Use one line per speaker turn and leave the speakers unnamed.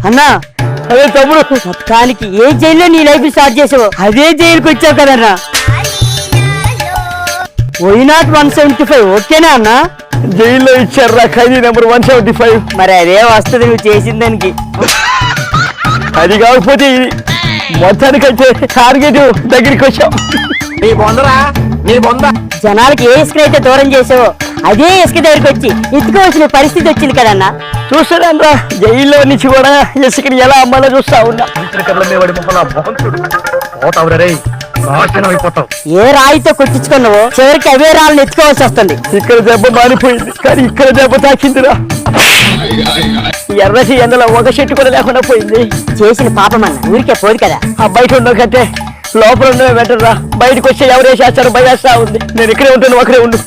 అన్నా
అదే తమ్ముడు,
మొత్తానికి ఏ జైల్లో నీ లైఫ్ స్టార్ట్ చేసావు అదే జైలుకి వచ్చావు కదన్నా. వైనాట్ 175 ఓకేనా అన్నా?
జైల్లో ఇచ్చారా ఖైదీ నెంబర్ 175.
మరి అదే వస్తుంది నువ్వు చేసిన దానికి.
అది కాకపోతే ఇది మొత్తానికైతే టార్గెట్ దగ్గరికి వచ్చాం.
జనాలకి ఏ ఇసుకనైతే దూరం చేసావో అదే ఇసుక దగ్గరికి వచ్చి ఎత్తుకోవాల్సిన పరిస్థితి వచ్చింది కదన్నా.
చూస్తున్నాను, జైల్లో నుంచి కూడా ఇసుకని ఎలా అమ్మాలో చూస్తా ఉన్నా.
ఏ రాయితో కొట్టించుకున్నావో చివరికి అవే రాళ్ళని ఎత్తుకోవాల్సి వస్తుంది.
ఇక్కడ దెబ్బ మారిపోయింది, కానీ ఇక్కడ దెబ్బ తాకిందిరా. ఎర్రటి ఎండలో ఒక చెట్టు కూడా లేకుండా పోయింది.
చేసిన పాపమన్న ఊరికే పోదు కదా.
ఆ బయట ఉండవు కంటే లోపల ఉండవే బెటర్ రా. బయటకు వచ్చి ఎవరేసేస్తారు భయేస్తా ఉంది. నేను ఇక్కడే ఉంటాను, ఒకరే ఉండు.